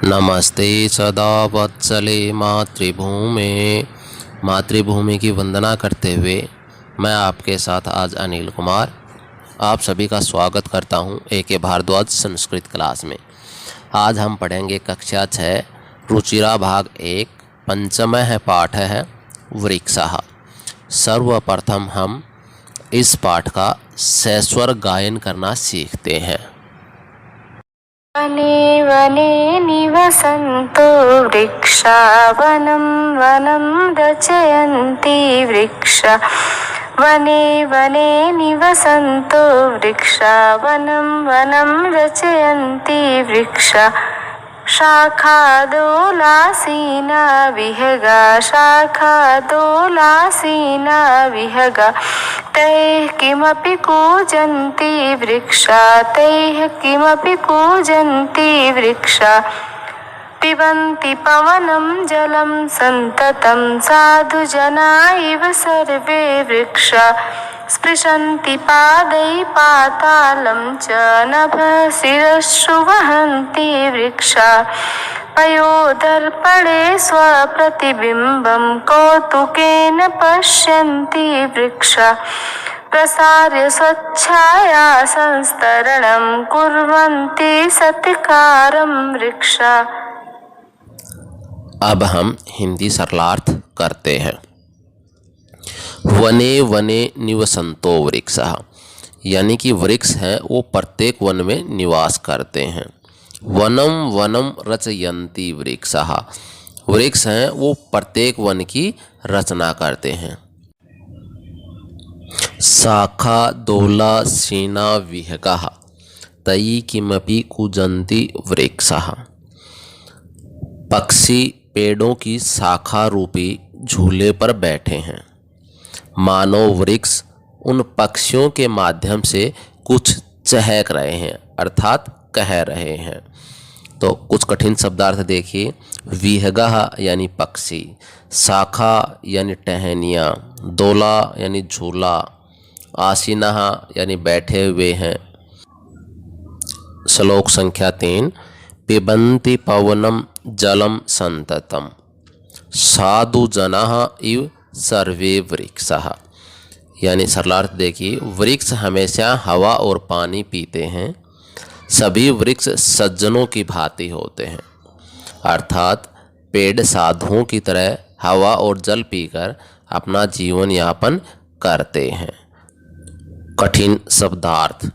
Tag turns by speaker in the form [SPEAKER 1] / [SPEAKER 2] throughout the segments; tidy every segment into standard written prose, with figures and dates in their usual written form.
[SPEAKER 1] नमस्ते सदा वत्सले मातृभूमे। मातृभूमि की वंदना करते हुए मैं आपके साथ आज अनिल कुमार आप सभी का स्वागत करता हूं AK भारद्वाज संस्कृत क्लास में। आज हम पढ़ेंगे कक्षा 6 रुचिरा भाग 1 पंचमः पाठ है वृक्षः। सर्वप्रथम हम इस पाठ का सस्वर गायन करना सीखते हैं।
[SPEAKER 2] वने वने निवसन्तो वृक्षा वनं वनं रचयन्ति वृक्षा। वने वने निवसन्तो वृक्षा वनं वनं रचयन्ति वृक्षा। शाखादोलासीना विहगा शाखादोलासीना विहगा। तैः किमपि कूजन्ति वृक्षा तैः किमपि कूजन्ति वृक्षा। पिबन्ति पवनं जलं सन्ततं साधुजना इव सर्वे वृक्षा। स्पृशन्ति पादैः पातालं च नभः शिरस्सु वहन्ति वृक्षा। पयोदर्पणे स्वप्रतिबिम्बं कौतुकेन पश्यन्ति वृक्षा। प्रसार्य स्वच्छाया संस्तरणं कुर्वन्ति सत्कारं वृक्षा।
[SPEAKER 1] अब हम हिंदी सरलार्थ करते हैं। वने वने निवसन्तो वृक्षः, यानी कि वृक्ष हैं वो प्रत्येक वन में निवास करते हैं। वनम वनम रचयन्ति वृक्षः, वृक्ष हैं वो प्रत्येक वन की रचना करते हैं। शाखा दोला सीना विहगः तयि किमपि कूजन्ति वृक्षः, पक्षी पेड़ों की शाखा रूपी झूले पर बैठे हैं। मानो वृक्ष उन पक्षियों के माध्यम से कुछ चहक रहे हैं अर्थात कह रहे हैं। तो कुछ कठिन शब्दार्थ देखिए। विहगः यानी पक्षी, शाखा यानी टहनियाँ, दोला यानी झूला, आसीनः यानी बैठे हुए हैं। श्लोक संख्या 3। पिबन्ति पवनं जलं सन्ततं साधुजनः इव सर्वे वृक्षः, यानी सरलार्थ देखिए। वृक्ष हमेशा हवा और पानी पीते हैं, सभी वृक्ष सज्जनों की भांति होते हैं। अर्थात पेड़ साधुओं की तरह हवा और जल पीकर अपना जीवन यापन करते हैं। कठिन शब्दार्थ।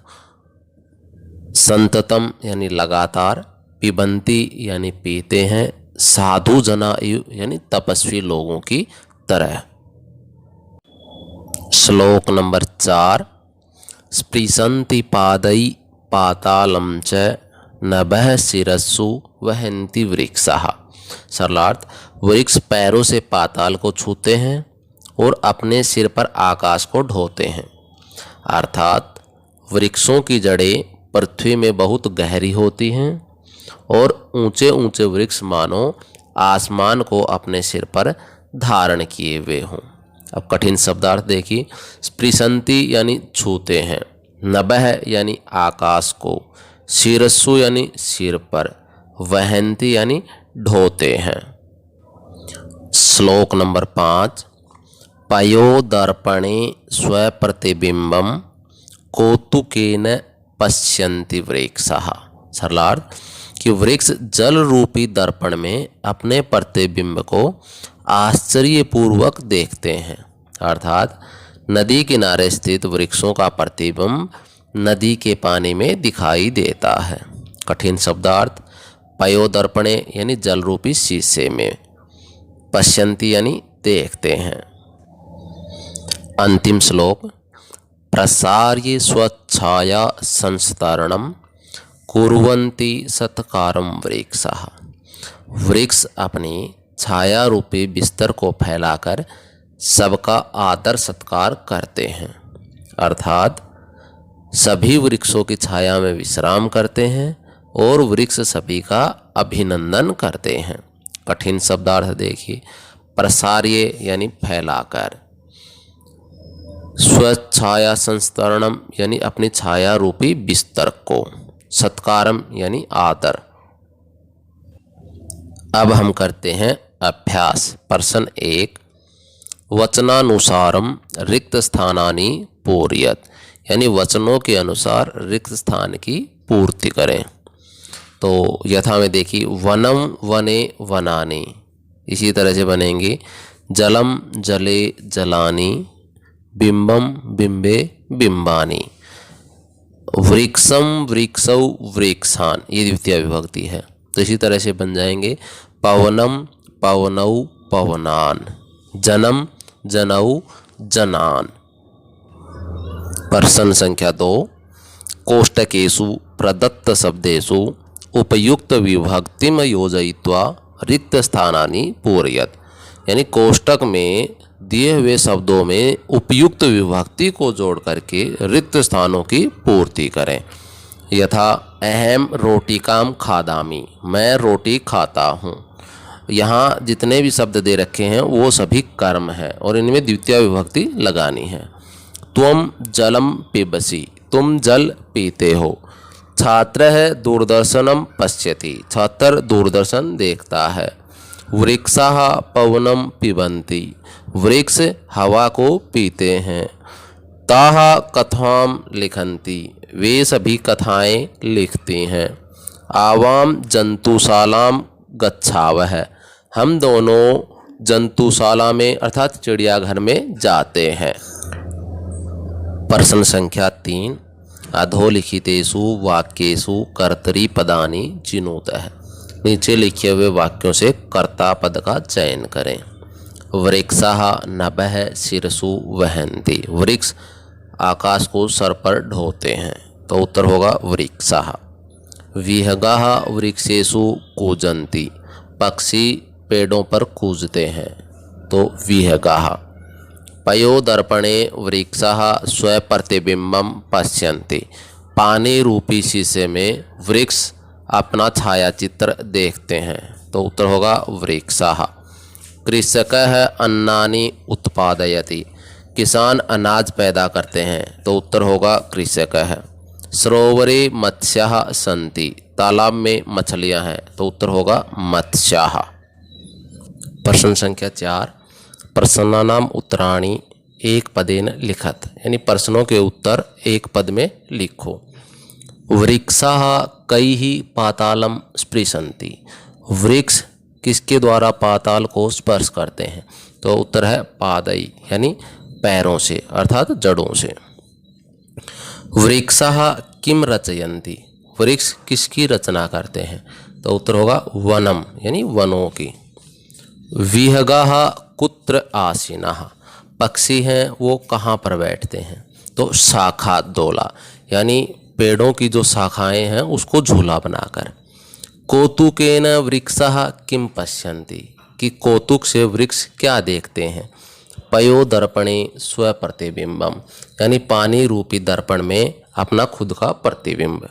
[SPEAKER 1] संततम यानी लगातार, पिबंती यानी पीते हैं, साधु जना यानी तपस्वी लोगों की तरह। श्लोक नंबर 4। स्पृशन्ति पादैः पातालं च नभः शिरस्सु वहन्ति वृक्षः। सरलार्थ, वृक्ष पैरों से पाताल को छूते हैं और अपने सिर पर आकाश को ढोते हैं। अर्थात वृक्षों की जड़ें पृथ्वी में बहुत गहरी होती हैं और ऊंचे ऊंचे वृक्ष मानो आसमान को अपने सिर पर धारण किए हुए हों। अब कठिन शब्दार्थ देखिए। स्पृशन्ति यानी छूते हैं, नभः यानी आकाश को, शिरस्सु यानी सिर पर, वहन्ति यानी ढोते हैं। श्लोक नंबर 5। पयोदर्पणे स्वप्रतिबिम्बं कौतुकेन पश्यन्ति वृक्षः। सरलार्थ कि वृक्ष जल रूपी दर्पण में अपने प्रतिबिंब को आश्चर्यपूर्वक देखते हैं। अर्थात नदी किनारे स्थित वृक्षों का प्रतिबिंब नदी के पानी में दिखाई देता है। कठिन शब्दार्थ। पयोदर्पणे यानी जल रूपी शीशे में, पश्यन्ति यानी देखते हैं। अंतिम श्लोक। प्रसार्य स्वच्छाया संस्तरणं कुर्वन्ति सत्कारं वृक्षः। वृक्ष अपनी छाया रूपी बिस्तर को फैलाकर सबका आदर सत्कार करते हैं। अर्थात सभी वृक्षों की छाया में विश्राम करते हैं और वृक्ष सभी का अभिनंदन करते हैं। कठिन शब्दार्थ देखिए। प्रसार्य यानी फैलाकर, स्वच्छाया संस्तरणम यानी अपनी छाया रूपी बिस्तर को, सत्कारम यानी आदर। अब हम करते हैं अभ्यास। प्रश्न 1, वचनानुसारम रिक्त स्थानानि पूरयत, यानी वचनों के अनुसार रिक्त स्थान की पूर्ति करें। तो यथा में देखिए, वनम वने वनानि, इसी तरह से बनेंगे जलम जले जलानि, बिंबम बिंबे बिंबानि, वृक्षम वृक्षौ वृक्षान, ये द्वितीय विभक्ति है। तो इसी तरह से बन जाएंगे पवनम पवनौ पवनान, जनम जनौ जनान। प्रश्न संख्या 2, कोष्टकेषु प्रदत्त शब्देषु उपयुक्त विभक्तिम योजयित्वा रिक्त स्थानानि पूरयत, यानी कोष्टक में दिए हुए शब्दों में उपयुक्त विभक्ति को जोड़ करके रिक्त स्थानों की पूर्ति करें। यथा अहम रोटिकाम खादामी, मैं रोटी खाता हूँ। यहाँ जितने भी शब्द दे रखे हैं वो सभी कर्म है और इनमें द्वितीय विभक्ति लगानी है। त्वम जलम पिबसि, तुम जल पीते हो। छात्र है दूरदर्शनम पश्यति, छात्र दूरदर्शन देखता है। वृक्षाः पवनम पिबन्ति, वृक्ष हवा को पीते हैं। ताः कथाम लिखन्ति, वे सभी कथाएं लिखती हैं। आवाम जंतुशालाम गच्छावः, हम दोनों जंतुशाला में अर्थात चिड़ियाघर में जाते हैं। प्रश्न संख्या 3, अधोलिखितेषु वाक्येषु कर्तरी पदानि चिनोतः, नीचे लिखे हुए वाक्यों से कर्ता पद का चयन करें। वृक्षाः नभः शिरसु वहन्ति, वृक्ष आकाश को सर पर ढोते हैं, तो उत्तर होगा वृक्षाः। विहगाः वृक्षेषु कूजन्ति, पक्षी पेड़ों पर कूदते हैं, तो विहगाः। पयोदर्पणे वृक्षाः स्वप्रतिबिंबम पश्यन्ति, पानी रूपी शीशे में वृक्ष अपना छायाचित्र देखते हैं, तो उत्तर होगा वृक्षाः। कृषकः अन्नानि उत्पादयति, किसान अनाज पैदा करते हैं, तो उत्तर होगा कृषकः। सरोवरे मत्स्याः सन्ति, तालाब में मछलियां हैं, तो उत्तर होगा मत्स्याः। प्रश्न संख्या 4, प्रश्नानाम उत्तराणि एक पदेन लिखत, यानी प्रश्नों के उत्तर एक पद में लिखो। वृक्षाः कैः पातालम स्पृशन्ति, वृक्ष किसके द्वारा पाताल को स्पर्श करते हैं, तो उत्तर है पादै, यानी पैरों से अर्थात जड़ों से। वृक्षाः किम रचयन्ति, वृक्ष किसकी रचना करते हैं, तो उत्तर होगा वनम, यानी वनों की। विहगाः कुत्र आसीनाः, पक्षी हैं वो कहाँ पर बैठते हैं, तो शाखा दोला, यानी पेड़ों की जो शाखाएं हैं उसको झूला बनाकर। कौतुकेन वृक्षाः किम पश्यन्ति, कि कौतुक से वृक्ष क्या देखते हैं। पयोदर्पणे स्वप्रतिबिंबम, यानी पानी रूपी दर्पण में अपना खुद का प्रतिबिंब।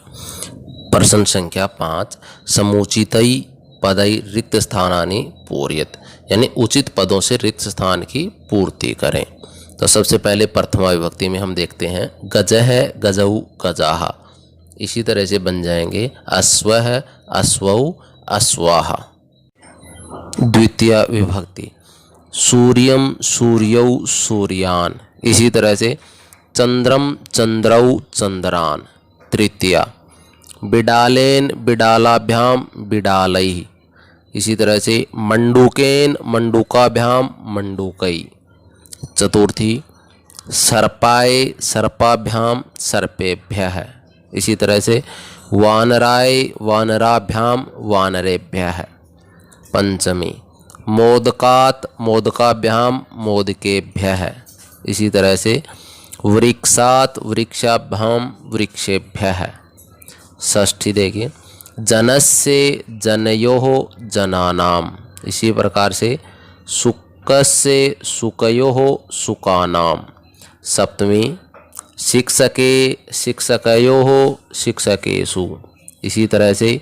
[SPEAKER 1] प्रश्न संख्या 5, समुचितै पदै रिक्त स्थानानि पूरयत, यानी उचित पदों से रिक्त स्थान की पूर्ति करें। तो सबसे पहले प्रथमा विभक्ति में हम देखते हैं गजः गजौ गजाः, इसी तरह से बन जाएंगे अश्वः अश्वौ अश्वाः। द्वितीय विभक्ति सूर्यम सूर्यौ सूर्यान, इसी तरह से चंद्रम चंद्रौ चंद्रान। तृतीया बिडालेन बिडालाभ्याम बिडालैः, इसी तरह से मंडूकेन मंडूकाभ्याम मंडूकै। चतुर्थी सर्पाय सर्पाभ्याम सर्पेभ्यः, इसी तरह से वानराय वानराभ्याम वानरेभ्यः। पंचमी मोदकात् मोदकाभ्याम मोदकेभ्यः, इसी तरह से वृक्षात् वृक्षाभ्याम वृक्षेभ्यः। षष्ठी देखिए जनस्य जनयोः जनानाम, इसी प्रकार से शुकस्य शुकयोः शुकानाम। सप्तमी शिक्षके शिक्षकयोः शिक्षकेषु, इसी तरह से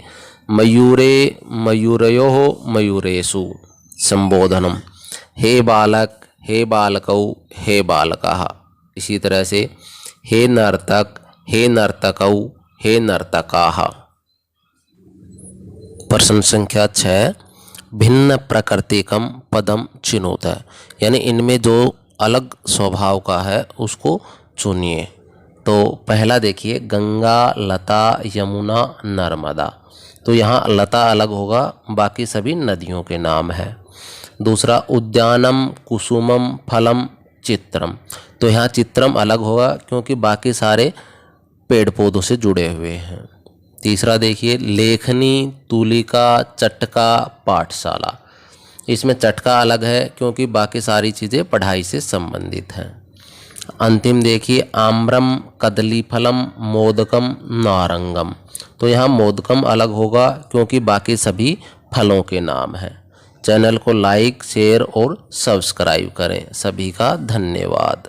[SPEAKER 1] मयूरे मयूरयोः मयूरेषु। संबोधनम हे बालक हे बालकौ हे बालकाः, इसी तरह से हे नर्तक हे नर्तकौ हे नर्तकाः। प्रश्न संख्या 6, भिन्न प्रकृतिकम पदम चिनोत है, यानी इनमें जो अलग स्वभाव का है उसको चुनिए। तो पहला देखिए, गंगा, लता, यमुना, नर्मदा। तो यहाँ लता अलग होगा, बाकी सभी नदियों के नाम हैं। दूसरा, उद्यानम, कुसुमम, फलम, चित्रम। तो यहाँ चित्रम अलग होगा क्योंकि बाकी सारे पेड़ पौधों से जुड़े हुए हैं। तीसरा देखिए, लेखनी, तुलिका, चटका, पाठशाला। इसमें चटका अलग है क्योंकि बाकी सारी चीज़ें पढ़ाई से संबंधित हैं। अंतिम देखिए, आम्रम, कदलीफलम, मोदकम, नारंगम। तो यहाँ मोदकम अलग होगा क्योंकि बाकी सभी फलों के नाम हैं। चैनल को लाइक, शेयर और सब्सक्राइब करें। सभी का धन्यवाद।